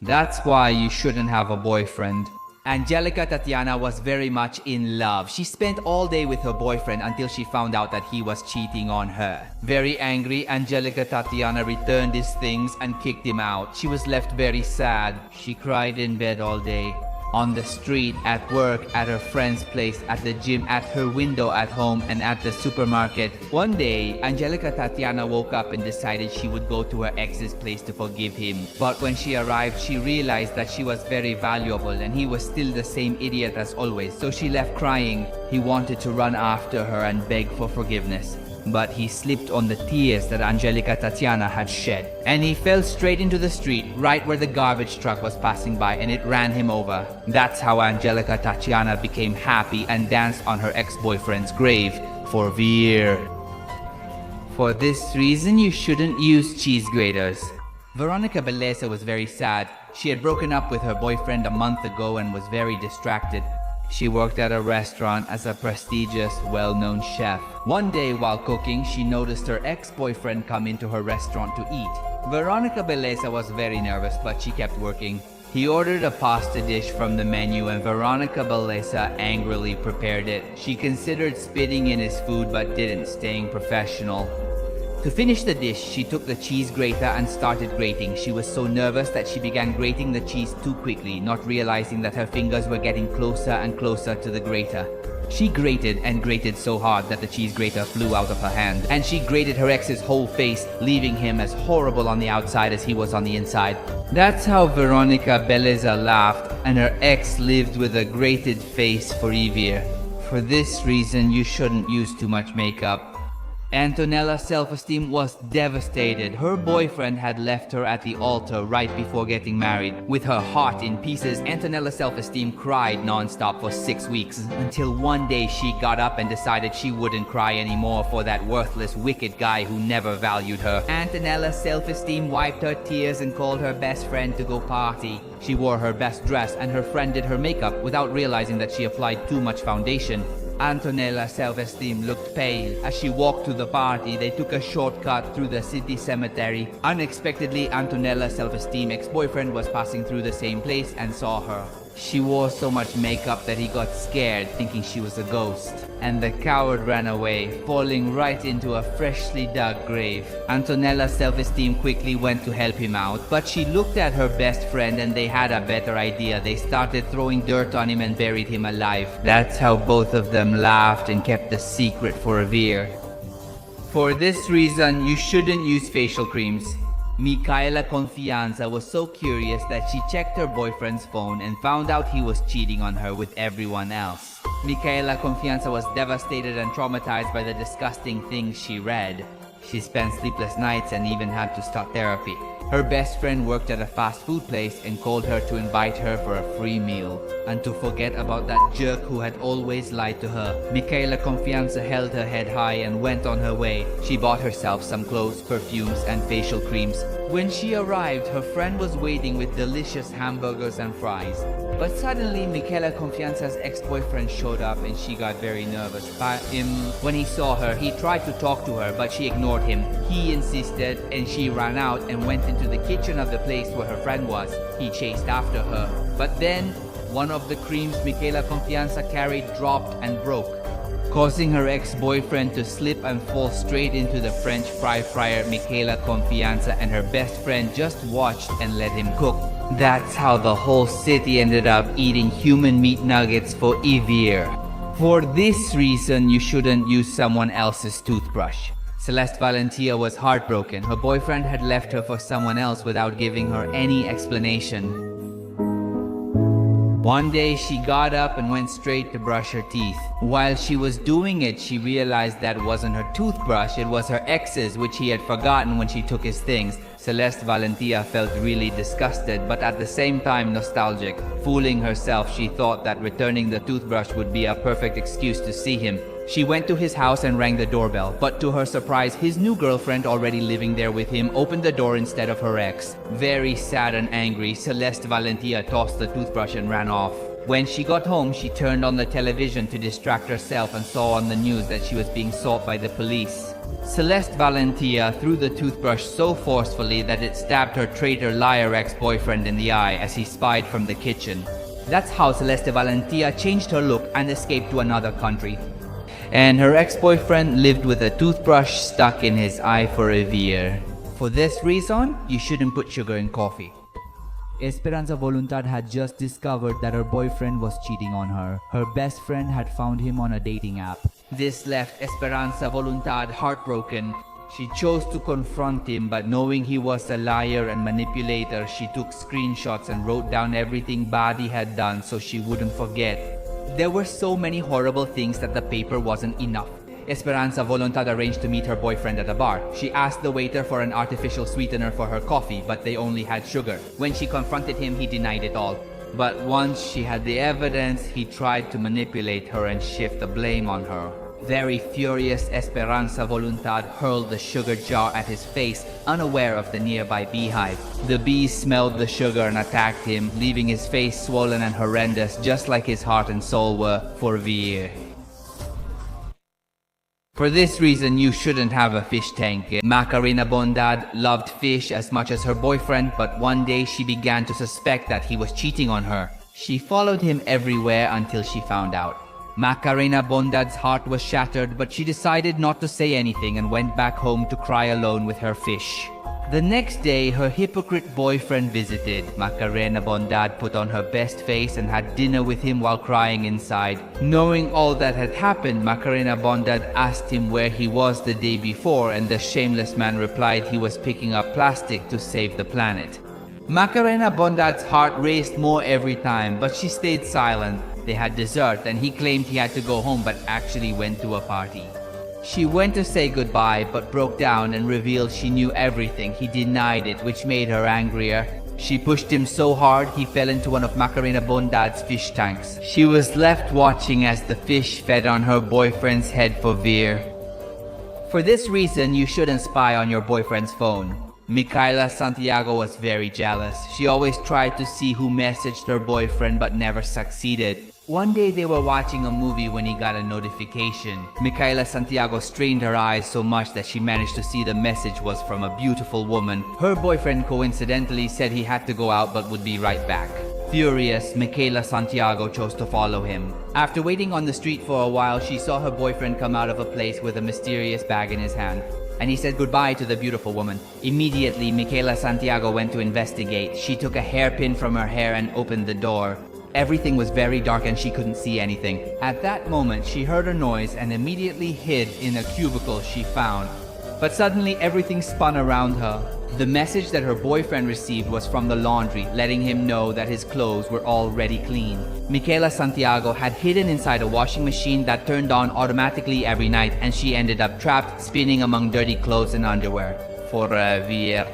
That's why you shouldn't have a boyfriend. Angelica Tatiana was very much in love. She spent all day with her boyfriend until she found out that he was cheating on her. Very angry, Angelica Tatiana returned his things and kicked him out. She was left very sad. She cried in bed all day. On the street, at work, at her friend's place, at the gym, at her window at home, and at the supermarket. One day, Angelica Tatiana woke up and decided she would go to her ex's place to forgive him. But when she arrived, she realized that she was very valuable and he was still the same idiot as always, so she left crying. He wanted to run after her and beg for forgiveness, but he slipped on the tears that Angelica Tatiana had shed, and he fell straight into the street right where the garbage truck was passing by, and it ran him over. That's how Angelica Tatiana became happy and danced on her ex-boyfriend's grave for a year. For this reason, you shouldn't use cheese graters. Veronica Beleza was very sad. She had broken up with her boyfriend a month ago and was very distracted. She worked at a restaurant as a prestigious, well-known chef. One day while cooking, she noticed her ex-boyfriend come into her restaurant to eat. Veronica Beleza was very nervous, but she kept working. He ordered a pasta dish from the menu and Veronica Beleza angrily prepared it. She considered spitting in his food but didn't, staying professional. To finish the dish, she took the cheese grater and started grating. She was so nervous that she began grating the cheese too quickly, not realizing that her fingers were getting closer and closer to the grater. She grated and grated so hard that the cheese grater flew out of her hand, and she grated her ex's whole face, leaving him as horrible on the outside as he was on the inside. That's how Veronica Beleza laughed, and her ex lived with a grated face for a year. For this reason, you shouldn't use too much makeup. Antonella's self-esteem was devastated. Her boyfriend had left her at the altar right before getting married. With her heart in pieces, Antonella's self-esteem cried non-stop for 6 weeks, until one day she got up and decided she wouldn't cry anymore for that worthless, wicked guy who never valued her. Antonella's self-esteem wiped her tears and called her best friend to go party. She wore her best dress and her friend did her makeup without realizing that she applied too much foundation. Antonella's self-esteem looked pale. As she walked to the party, they took a shortcut through the city cemetery. Unexpectedly, Antonella's self-esteem ex-boyfriend was passing through the same place and saw her. She wore so much makeup that he got scared, thinking she was a ghost. And the coward ran away, falling right into a freshly dug grave. Antonella's self-esteem quickly went to help him out, but she looked at her best friend and they had a better idea. They started throwing dirt on him and buried him alive. That's how both of them laughed and kept the secret for a year. For this reason, you shouldn't use facial creams. Micaela Confianza was so curious that she checked her boyfriend's phone and found out he was cheating on her with everyone else. Micaela Confianza was devastated and traumatized by the disgusting things she read. She spent sleepless nights and even had to start therapy. Her best friend worked at a fast food place and called her to invite her for a free meal and to forget about that jerk who had always lied to her. Micaela Confianza held her head high and went on her way. She bought herself some clothes, perfumes, and facial creams. When she arrived, her friend was waiting with delicious hamburgers and fries. But suddenly, Micaela Confianza's ex-boyfriend showed up and she got very nervous. When he saw her, he tried to talk to her, but she ignored him. He insisted and she ran out and went into the kitchen of the place where her friend was. He chased after her. But then, one of the creams Micaela Confianza carried dropped and broke, causing her ex-boyfriend to slip and fall straight into the French fry fryer. Micaela Confianza and her best friend just watched and let him cook. That's how the whole city ended up eating human meat nuggets for a year. For this reason, you shouldn't use someone else's toothbrush. Celeste Valentia was heartbroken. Her boyfriend had left her for someone else without giving her any explanation. One day, she got up and went straight to brush her teeth. While she was doing it, she realized that it wasn't her toothbrush, it was her ex's, which he had forgotten when she took his things. Celeste Valentia felt really disgusted, but at the same time nostalgic. Fooling herself, she thought that returning the toothbrush would be a perfect excuse to see him. She went to his house and rang the doorbell, but to her surprise, his new girlfriend, already living there with him, opened the door instead of her ex. Very sad and angry, Celeste Valentia tossed the toothbrush and ran off. When she got home, she turned on the television to distract herself and saw on the news that she was being sought by the police. Celeste Valentia threw the toothbrush so forcefully that it stabbed her traitor liar ex-boyfriend in the eye as he spied from the kitchen. That's how Celeste Valentia changed her look and escaped to another country. And her ex-boyfriend lived with a toothbrush stuck in his eye for a year. For this reason, you shouldn't put sugar in coffee. Esperanza Voluntad had just discovered that her boyfriend was cheating on her. Her best friend had found him on a dating app. This left Esperanza Voluntad heartbroken. She chose to confront him, but knowing he was a liar and manipulator, she took screenshots and wrote down everything bad he had done so she wouldn't forget. There were so many horrible things that the paper wasn't enough. Esperanza Voluntad arranged to meet her boyfriend at a bar. She asked the waiter for an artificial sweetener for her coffee, but they only had sugar. When she confronted him, he denied it all. But once she had the evidence, he tried to manipulate her and shift the blame on her. Very furious, Esperanza Voluntad hurled the sugar jar at his face, unaware of the nearby beehive. The bees smelled the sugar and attacked him, leaving his face swollen and horrendous, just like his heart and soul were for Vir. For this reason, you shouldn't have a fish tank. Macarena Bondad loved fish as much as her boyfriend, but one day she began to suspect that he was cheating on her. She followed him everywhere until she found out. Macarena Bondad's heart was shattered, but she decided not to say anything and went back home to cry alone with her fish. The next day, her hypocrite boyfriend visited. Macarena Bondad put on her best face and had dinner with him while crying inside. Knowing all that had happened, Macarena Bondad asked him where he was the day before, and the shameless man replied he was picking up plastic to save the planet. Macarena Bondad's heart raced more every time, but she stayed silent. They had dessert and he claimed he had to go home but actually went to a party. She went to say goodbye but broke down and revealed she knew everything. He denied it, which made her angrier. She pushed him so hard he fell into one of Macarena Bondad's fish tanks. She was left watching as the fish fed on her boyfriend's head for Vir. For this reason, you shouldn't spy on your boyfriend's phone. Micaela Santiago was very jealous. She always tried to see who messaged her boyfriend but never succeeded. One day they were watching a movie when he got a notification. Micaela Santiago strained her eyes so much that she managed to see the message was from a beautiful woman. Her boyfriend coincidentally said he had to go out but would be right back. Furious, Micaela Santiago chose to follow him. After waiting on the street for a while, she saw her boyfriend come out of a place with a mysterious bag in his hand, and he said goodbye to the beautiful woman. Immediately, Micaela Santiago went to investigate. She took a hairpin from her hair and opened the door. Everything was very dark and she couldn't see anything. At that moment, she heard a noise and immediately hid in a cubicle she found. But suddenly, everything spun around her. The message that her boyfriend received was from the laundry, letting him know that his clothes were already clean. Micaela Santiago had hidden inside a washing machine that turned on automatically every night, and she ended up trapped, spinning among dirty clothes and underwear. For Vir.